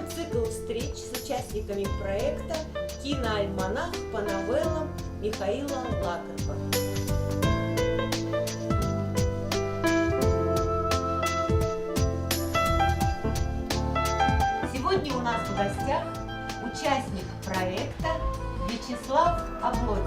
цикл встреч с участниками проекта «Киноальманах» по новеллам Михаила Лакерба. Сегодня у нас в гостях участник проекта Вячеслав Облодин.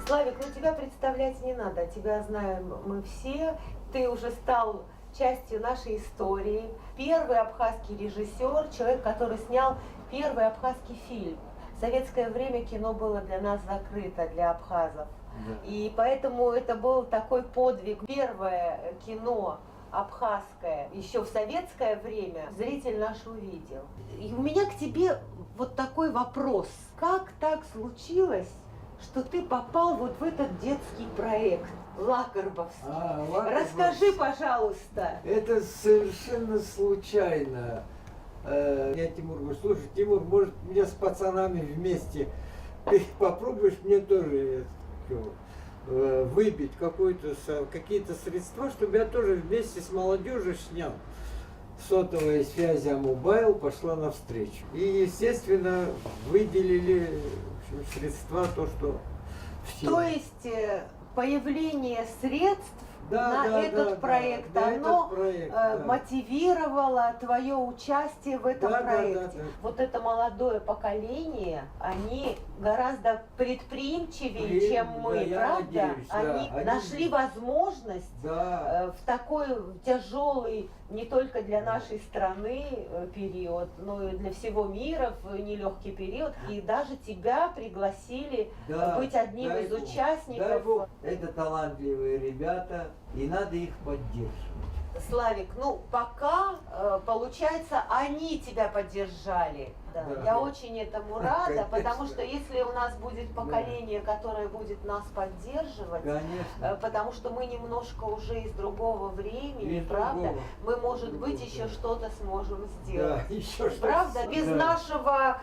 Славик, ну тебя представлять не надо, тебя знаем мы все, ты уже стал частью нашей истории. Первый абхазский режиссер, человек, который снял первый абхазский фильм. В советское время кино было для нас закрыто, для абхазов. Да. И поэтому это был такой подвиг. Первое кино абхазское, еще в советское время, зритель наш увидел. И у меня к тебе вот такой вопрос. Как так случилось, что ты попал вот в этот детский проект Лакербовский? Расскажи, пожалуйста. Это совершенно случайно. Я Тимур говорю, слушай, Тимур, может, меня с пацанами вместе, ты попробуешь мне тоже выбить какие-то средства, чтобы я тоже вместе с молодежью снял. Сотовая связь Амобайл пошла навстречу. И, естественно, выделили средства, то, что все. То есть появление средств на этот проект, оно мотивировало твое участие в этом проекте. Вот это молодое поколение, они гораздо предприимчивее, чем мы, правда? Надеюсь, они нашли возможность в такой тяжелый, не только для нашей страны период, но и для всего мира в нелегкий период. И даже тебя пригласили быть одним из участников. Дай Бог, это талантливые ребята, и надо их поддерживать. Славик, ну пока, получается, они тебя поддержали. Да. Я очень этому рада, конечно, потому что если у нас будет поколение, которое будет нас поддерживать, конечно, потому что мы немножко уже из другого времени, правда, мы, может быть, еще что-то сможем сделать. Да, еще правда, без нашего,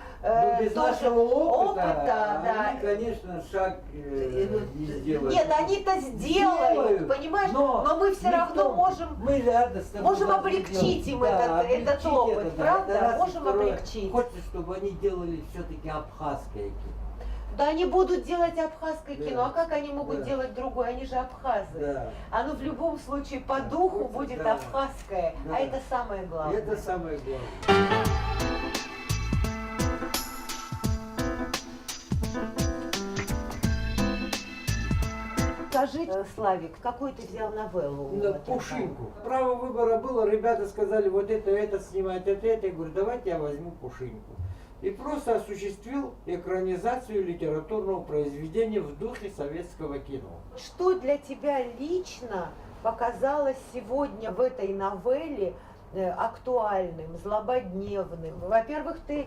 без нашего опыта, они, конечно, шаг не сделают. Нет, они-то сделают, понимаешь, но мы все равно можем облегчить им этот опыт, правда, можем облегчить. Чтобы они делали все-таки абхазское кино. Да они будут делать абхазское кино, а как они могут делать другое? Они же абхазы. Оно в любом случае по духу будет абхазское, а это самое главное. Это самое главное. Скажи, Славик, какую ты взял новеллу? Пушинку. Право выбора было, ребята сказали, вот это снимать, это. Я говорю, давайте я возьму Пушинку. И просто осуществил экранизацию литературного произведения в духе советского кино. Что для тебя лично показалось сегодня в этой новелле актуальным, злободневным? Во-первых, ты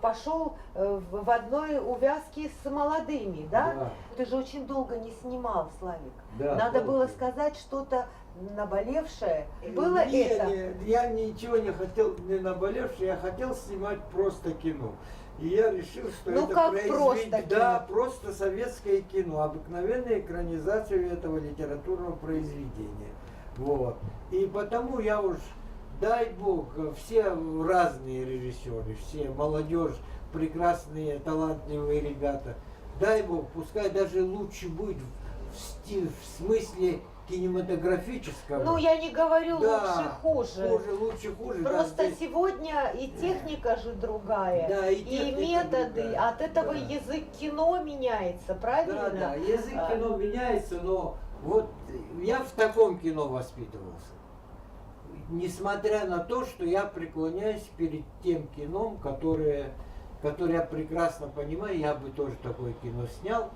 пошел в одной увязке с молодыми, да? Да. Ты же очень долго не снимал, Славик. Да, надо было сказать что-то наболевшее. Было это? Нет, я ничего не хотел, не наболевшее, я хотел снимать просто кино. И я решил, что это произведение, да, просто советское кино, обыкновенная экранизация этого литературного произведения. Вот. И потому я уж, дай Бог, все разные режиссеры, все молодежь, прекрасные, талантливые ребята. Дай Бог, пускай даже лучше будет в смысле кинематографического. Ну, я не говорю лучше-хуже. Лучше-хуже. Просто сегодня и техника же другая, и методы. Другая. От этого язык кино меняется, правильно? Да, язык кино меняется, но вот я в таком кино воспитывался. Несмотря на то, что я преклоняюсь перед тем кином, которое я прекрасно понимаю, я бы тоже такое кино снял,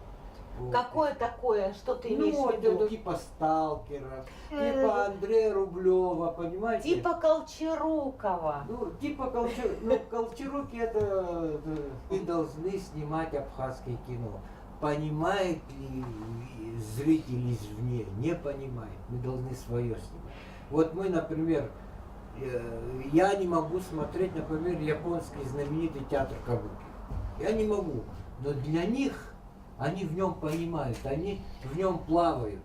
Вот. Какое такое? Что ты имеешь Ну, в виду? это типа Сталкера, типа Андрея Рублева, понимаете? Типа Колчарукова. Ну, типа Колчаруки вы должны снимать абхазское кино. Понимает ли зритель извне? Не понимает. Мы должны свое снимать. Вот мы, например, я не могу смотреть, например, японский знаменитый театр Кабуки. Я не могу. Но для них они в нем понимают, они в нем плавают.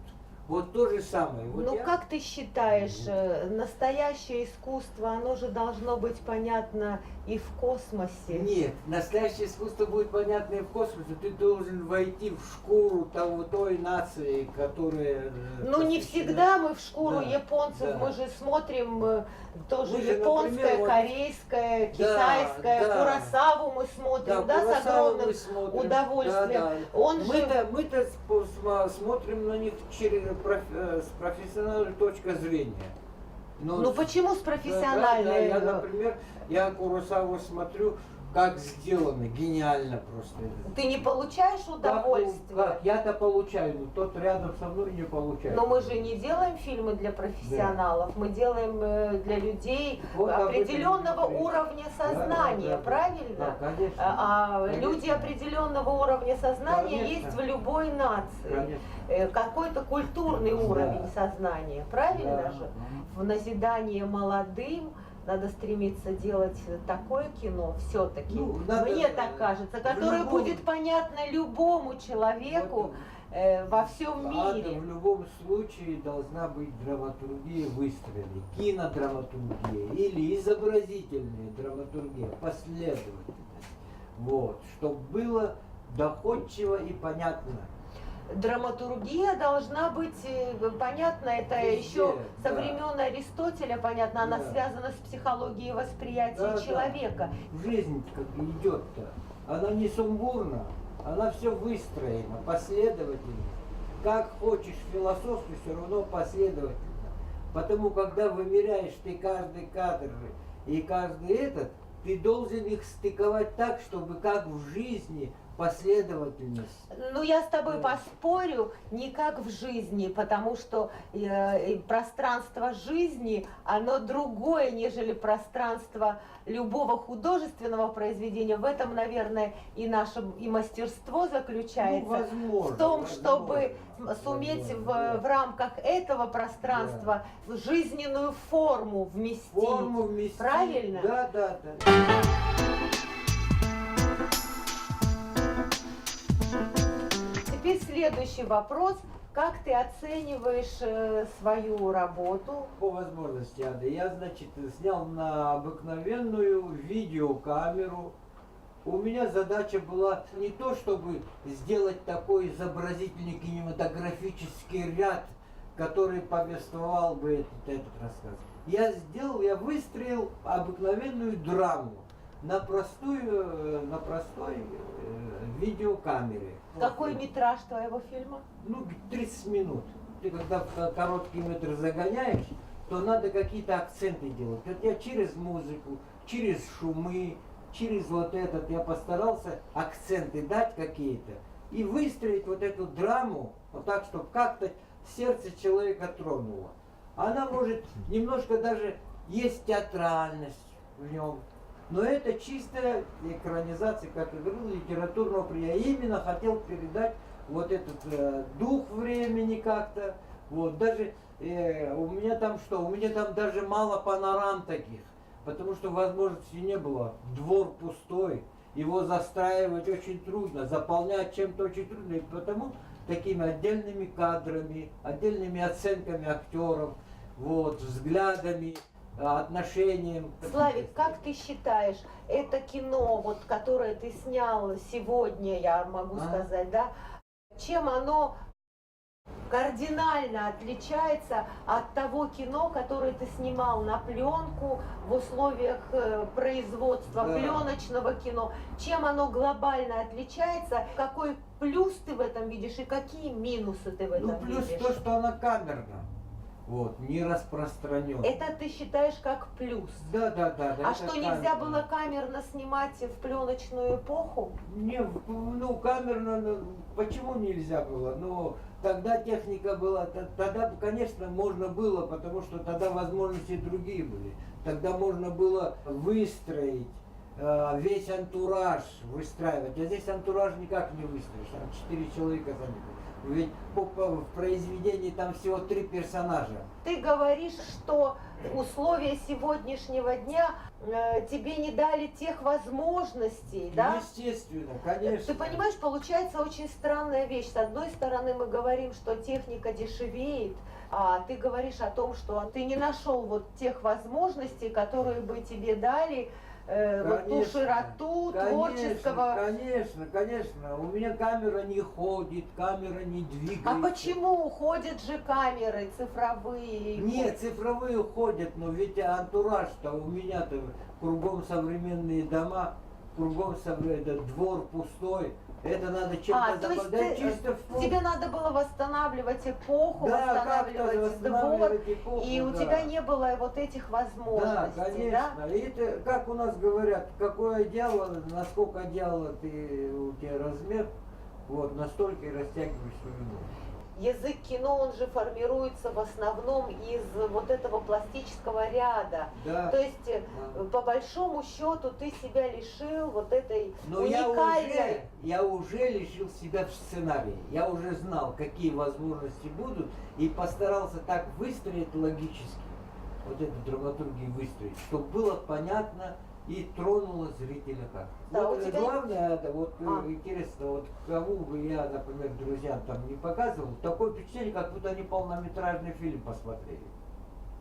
Вот то же самое. Вот Ну я- как ты считаешь, настоящее искусство, оно же должно быть понятно и в космосе? Нет, настоящее искусство будет понятно и в космосе. Ты должен войти в шкуру той нации, которая... Ну не посвящена- всегда мы в шкуру Да, японцев, да. мы же смотрим тоже Мы же, японское, например, вот- корейское, китайское, да. Куросаву мы смотрим, да, с Куросаву огромным мы смотрим. удовольствием. Да, да. Он же... Мы-то смотрим на них с профессиональной точки зрения. Но Ну почему с профессиональной? Я, например, я Куросаву смотрю, как сделано, гениально просто. Ты не получаешь удовольствия? Как? Я-то получаю, но тот рядом со мной не получает. Но мы же не делаем фильмы для профессионалов, мы делаем для людей Вот об этом определенного и речь. уровня сознания, Да, правильно? Да, конечно. А люди Конечно. определенного уровня сознания Конечно. есть в любой нации. Конечно. Какой-то культурный Да. уровень сознания, правильно Да. же? В назидание молодым надо стремиться делать такое кино все-таки, Ну, надо, мне так кажется, которое любом- будет понятно любому человеку во всем мире. В любом случае должна быть драматургия выстроена, кинодраматургия или изобразительная драматургия, последовательность. Вот, чтобы было доходчиво и понятно. Драматургия должна быть понятна, это Везде, еще со да. времен Аристотеля, понятно, она Да. связана с психологией восприятия Да, да. человека. Жизнь как идет-то, она не сумбурна, она все выстроена, последовательно. Как хочешь философски, все равно последовательно. Потому когда вымеряешь ты каждый кадр и каждый этот, ты должен их стыковать так, чтобы как в жизни последовательность. Ну, я с тобой Да. поспорю, не как в жизни, потому что пространство жизни, оно другое, нежели пространство любого художественного произведения. В этом, наверное, и наше и мастерство заключается. Ну, возможно, в том, возможно, чтобы суметь возможно, в рамках этого пространства жизненную форму вместить. Форму вместить. Правильно? Да, да, да. Теперь следующий вопрос. Как ты оцениваешь свою работу? По возможности, Ада, я, значит, снял на обыкновенную видеокамеру. У меня задача была не то, чтобы сделать такой изобразительный кинематографический ряд, который повествовал бы этот рассказ. Я выстроил обыкновенную драму на простой видеокамере. Какой метраж твоего фильма? Ну, 30 минут. Ты когда в короткий метр загоняешь, то надо какие-то акценты делать. Вот я через музыку, через шумы, через вот этот, я постарался акценты дать какие-то и выстроить вот эту драму вот так, чтобы как-то сердце человека тронуло. Она может немножко даже есть театральность в нем. Но это чистая экранизация, как я говорил, литературного приема. Я именно хотел передать вот этот дух времени как-то. Вот, даже у меня там что? У меня там даже мало панорам таких. Потому что возможности не было. Двор пустой. Его застраивать очень трудно. Заполнять чем-то очень трудно. И потому такими отдельными кадрами, отдельными оценками актеров, вот, взглядами, отношением. Славик, как ты считаешь, это кино, вот, которое ты снял сегодня, я могу сказать, да, чем оно кардинально отличается от того кино, которое ты снимал на пленку в условиях производства пленочного кино? Чем оно глобально отличается? Какой плюс ты в этом видишь и какие минусы ты в этом плюс видишь? то, что она камерна. вот, не распространен. Это ты считаешь как плюс? Да, да, да. А что, нельзя было камерно снимать в пленочную эпоху? Не, ну, камерно, ну, почему нельзя было? Ну, тогда техника была, тогда, конечно, можно было, потому что тогда возможности другие были. Тогда можно было выстроить весь антураж, выстраивать. А здесь антураж никак не выстроишь, там 4 человека заняты. Ведь в произведении там всего 3 персонажа. Ты говоришь, что условия сегодняшнего дня тебе не дали тех возможностей, да? Естественно, конечно. Ты понимаешь, получается очень странная вещь. С одной стороны, мы говорим, что техника дешевеет, а ты говоришь о том, что ты не нашел вот тех возможностей, которые бы тебе дали вот ту широту творческого. Конечно. У меня камера не ходит, камера не двигается. А почему ходят же камеры цифровые? Нет, цифровые ходят, но ведь антураж-то у меня-то кругом современные дома, кругом двор пустой. Это надо чем-то западать, чисто тебе надо было восстанавливать эпоху, да, восстанавливать двор, эпоху, и у тебя не было вот этих возможностей, да? Конечно. Да? И это, как у нас говорят, какое одеяло, насколько одеяло у тебя размер, вот, настолько и растягиваешь свою ногу. Язык кино, он же формируется в основном из вот этого пластического ряда. Да. То есть, по большому счету, ты себя лишил вот этой Но уникальной... я уже лишил себя в сценарии. Я уже знал, какие возможности будут, и постарался так выстроить логически, вот эту драматургию выстроить, чтобы было понятно и тронуло зрителя как. Да, вот, у тебя... Главное, это вот интересно, вот кому бы я, например, друзьям там не показывал, такое впечатление, как будто они полнометражный фильм посмотрели.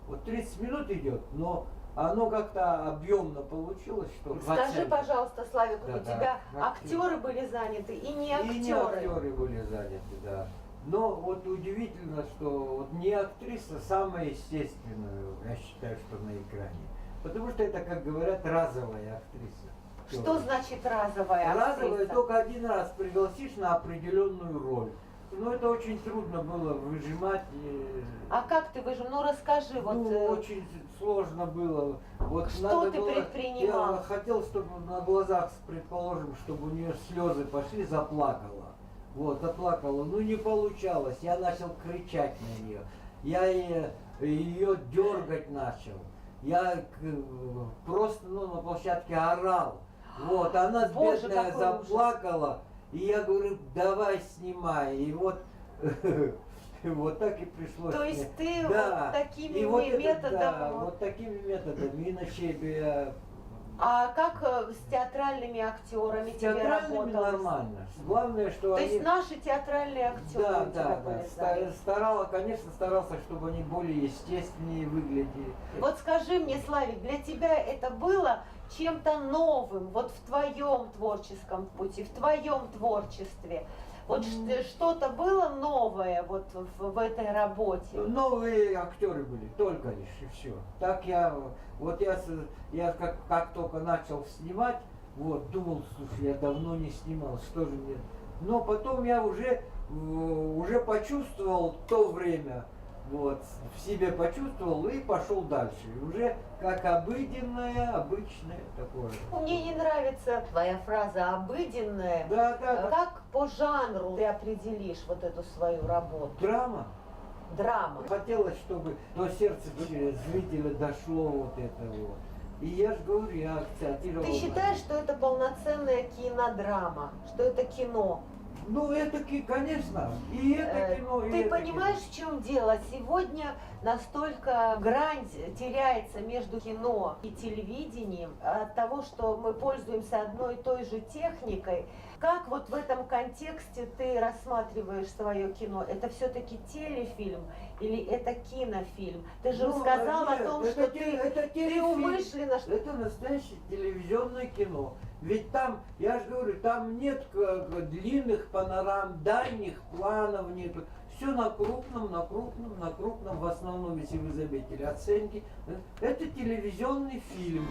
Вот 30 минут идет, но оно как-то объемно получилось, что... Скажи, пожалуйста, Славик, да, у тебя актеры были заняты и не актеры? И не актеры были заняты, да. Но вот удивительно, что вот не актриса самая естественная, я считаю, что на экране. Потому что это, как говорят, разовая актриса. Что значит разовая актриса? Разовая только один раз пригласишь на определенную роль. Но это очень трудно было выжимать. А как ты выжил? Ну расскажи. Ну, вот, очень сложно было. Вот что надо ты было, предпринимал? Я хотел, чтобы на глазах, предположим, чтобы у нее слезы пошли, заплакала. Вот, заплакала. Ну не получалось. Я начал кричать на нее. Я ее дергать начал. Я просто на площадке орал. Вот, она Боже, бедная заплакала. И я говорю, давай снимай. И вот, вот так и пришлось. То есть ты да. вот такими и вот методами... да, вот такими методами. Иначе бы я... А как с театральными актерами тебе театральными работалось? нормально. Главное, что То они... есть наши театральные актеры Да, у тебя были конечно, старался, чтобы они более естественнее выглядели. Вот скажи мне, Славик, для тебя это было чем-то новым, вот в твоем творческом пути, в твоем творчестве? Вот что-то было новое вот в этой работе? Новые актеры были, только лишь и все. Так я как только начал снимать, вот, думал, слушай, я давно не снимал, что же мне... Но потом я уже почувствовал то время, вот, в себе почувствовал и пошел дальше. И уже как обыденное, обычное такое. Мне не нравится твоя фраза «обыденная». Да. Как по жанру ты определишь вот эту свою работу? Драма. Драма. Хотелось, чтобы до сердца зрителя дошло вот это вот. И я же говорю, я акцентировал. Ты считаешь, что это полноценная кинодрама, что это кино? Ну, это, конечно, и это кино, и Ты это понимаешь, кино. в чем дело? Сегодня настолько грань теряется между кино и телевидением от того, что мы пользуемся одной и той же техникой. Как вот в этом контексте ты рассматриваешь свое кино? Это все-таки телефильм или это кинофильм? Ты же сказал о том, что ты умышленно... Это настоящее телевизионное кино. Ведь там, я же говорю, там нет длинных панорам, дальних планов нету. Все на крупном, в основном, если вы заметили, оценки. Это телевизионный фильм.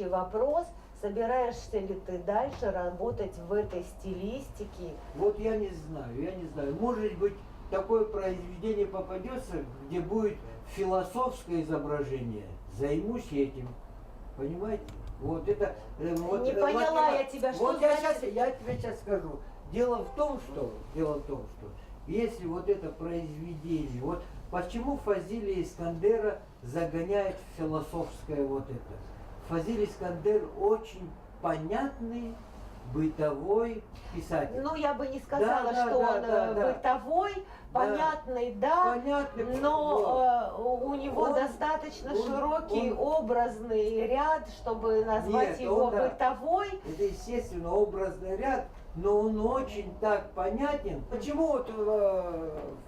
следующий вопрос. Собираешься ли ты дальше работать в этой стилистике? Вот я не знаю. Может быть, такое произведение попадется, где будет философское изображение. Займусь этим. Понимаете? Вот это... Не поняла я тебя, что вот значит... я тебе сейчас скажу. Дело в том, что если вот это произведение, вот почему Фазилия Искандера загоняет в философское вот это? Фазиль Искандер очень понятный бытовой писатель. Ну, я бы не сказала, что он бытовой, понятный, да, понятный, но у него достаточно широкий образный ряд, чтобы назвать его бытовой. Это, естественно, образный ряд, но он очень так понятен. Почему вот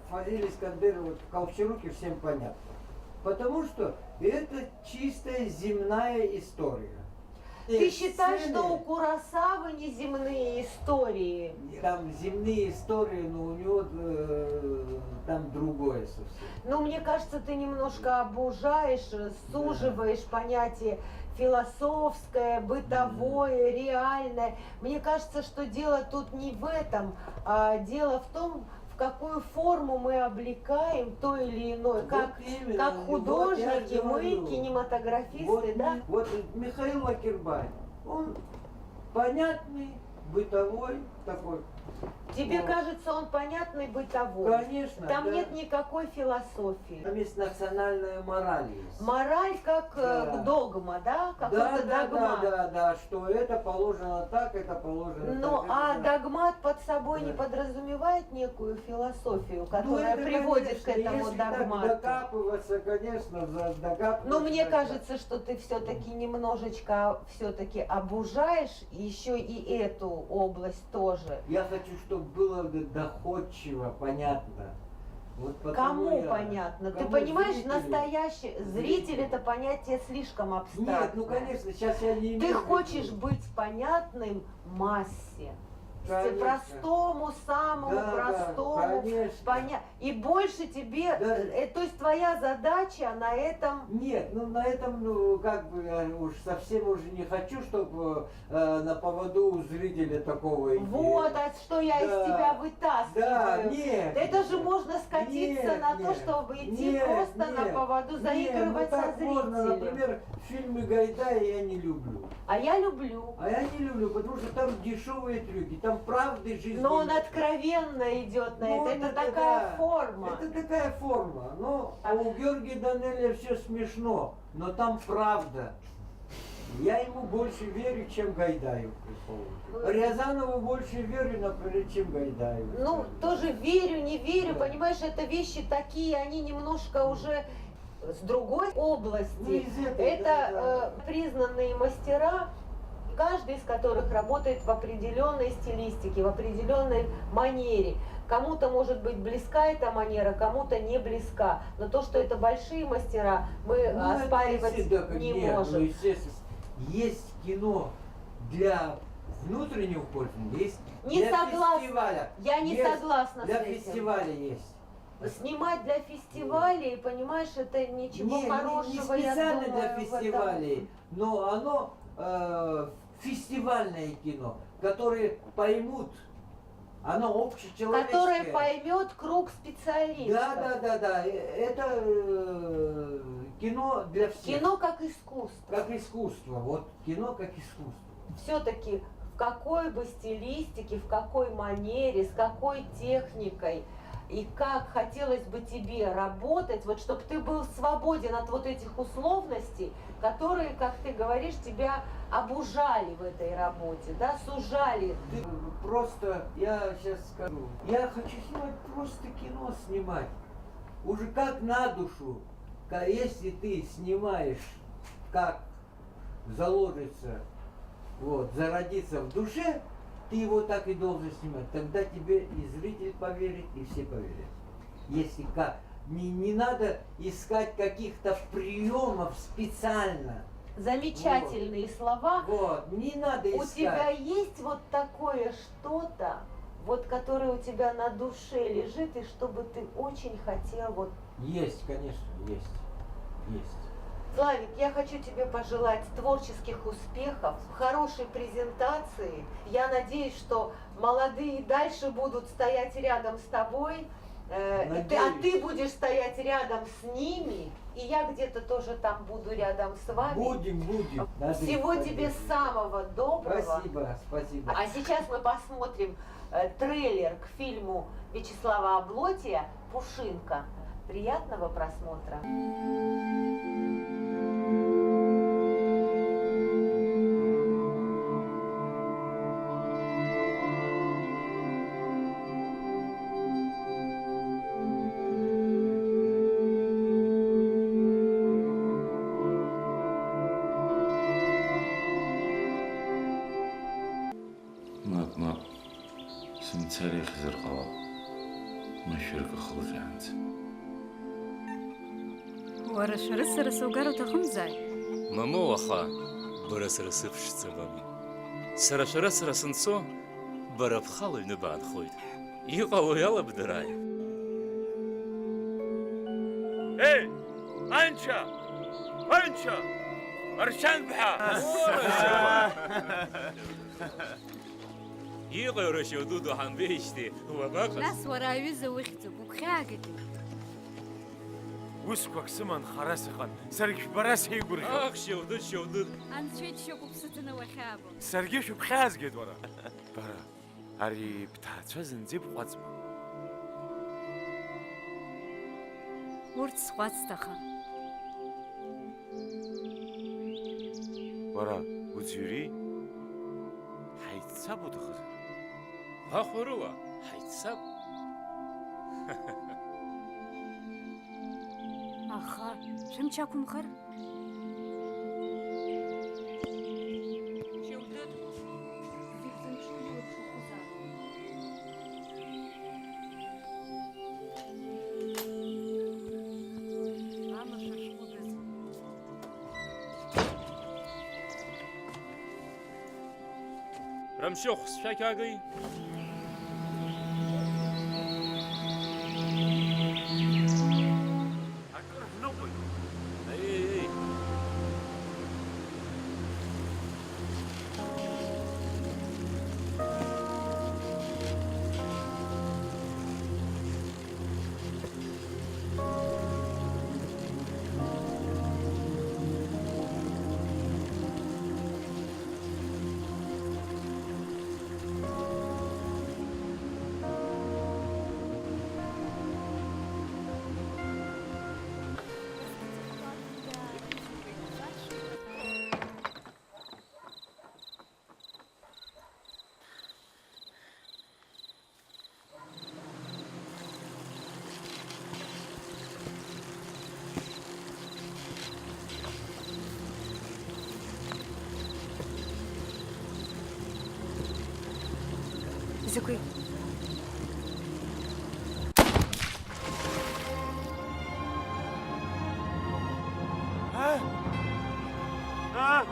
Фазиль Искандер, вот в Колчаруке всем понятно? Потому что это чистая земная история. Ты считаешь, что у Куросавы неземные истории? Там земные истории, но у него там другое совсем. Ну, мне кажется, ты немножко обужаешь, суживаешь понятие философское, бытовое, реальное. Мне кажется, что дело тут не в этом, а дело в том, в какую форму мы облекаем то или иное, как художники, мы, кинематографисты, да? Вот Михаил Лакербай, он понятный, бытовой такой. Тебе кажется, он понятный, бытовой? Конечно. Там нет никакой философии. Там есть национальная мораль. Есть. Мораль как догма, да? Какой-то догмат. Да, что это положено так, это положено так. А это, догмат под собой не подразумевает некую философию, которая приводит к этому догмату? Докапываться, конечно, докапываться. Но мне кажется, что ты все-таки немножечко все-таки обужаешь еще и эту область тоже. Я хочу, чтобы было доходчиво, понятно. Вот кому понятно? Ты понимаешь, зрителю? Настоящий зритель это понятие слишком абстрактное. Нет, ну конечно, сейчас я не имею. Ты хочешь быть понятным массе. Конечно. Простому, самому простому. И больше тебе, то есть твоя задача на этом... Нет, ну на этом, ну как бы я уж совсем уже не хочу, чтобы на поводу у зрителя такого идти. Вот, а что я из тебя вытаскиваю. Да, нет. Это же можно скатиться на то, чтобы идти просто на поводу, заигрывать со зрителем. Можно, например, фильмы Гайдая я не люблю. А я люблю. А я не люблю, потому что там дешевые трюки, там правды жизни. Но он откровенно идет на это. Это такая форма. Это такая форма. Но у Георгия Данелия все смешно, но там правда. Я ему больше верю, чем Гайдаю. Рязанову больше верю, например, чем Гайдаю. Ну, тоже верю, не верю. Понимаешь, это вещи такие, они немножко уже с другой области. Это признанные мастера, каждый из которых работает в определенной стилистике, в определенной манере. Кому-то может быть близка эта манера, кому-то не близка. Но то, что это большие мастера, мы оспаривать не можем. Ну, естественно, есть кино для внутреннего пользования, есть для фестиваля. Я не согласна с этим. Для фестиваля есть. Снимать для фестивалей, понимаешь, это ничего хорошего, не специально я думаю, для фестивалей, но оно фестивальное кино, которое поймут, оно общечеловеческое. Которое поймет круг специалистов. Да. Это кино для всех. Кино как искусство. Как искусство. Вот кино как искусство. Все-таки в какой бы стилистике, в какой манере, с какой техникой и как хотелось бы тебе работать, вот чтобы ты был свободен от вот этих условностей, которые, как ты говоришь, тебя обужали в этой работе, да, сужали. Просто, я сейчас скажу, я хочу снимать просто кино снимать. Уже как на душу, если ты снимаешь, как заложится, вот, зародится в душе, ты его так и должен снимать. Тогда тебе и зритель поверит, и все поверят. Если как. Не надо искать каких-то приемов специально. Замечательные слова. Вот, не надо искать. У тебя есть вот такое что-то, вот которое у тебя на душе лежит, и чтобы ты очень хотел вот... Есть, конечно, есть. Славик, я хочу тебе пожелать творческих успехов, хорошей презентации. Я надеюсь, что молодые дальше будут стоять рядом с тобой, а ты будешь стоять рядом с ними, и я где-то тоже там буду рядом с вами. Будем. Всего тебе самого доброго. Спасибо. А сейчас мы посмотрим трейлер к фильму Вячеслава Облотия «Пушинка». Приятного просмотра. ما سم تاريخ زرقاء ما شركة خلق عنت ورش رس وقارو تخمزاي مامو وخا برس رسفش تسبامي سرش رس رسنسو برب خالي نبعد خويد يقالوا يلا بدراي ايه انشا ارشان بحا يغير شدود حن بيشتي هو باقص ناس وراي زوختك وخاقتي وسكوك سمن خراسخن سرقش براس هيقول اخ شودود أنت شيء تشوفوا بستنا وخابو سرقش بخاز قد ورا برا هري بتاعت زنزيب قزمة ورت سقوات استخا ورا وزيري حيتسابو تخزر ها خوروا حيتساب أخا شم تشاكم خر رمشوخ شكاقي اي زكوي ها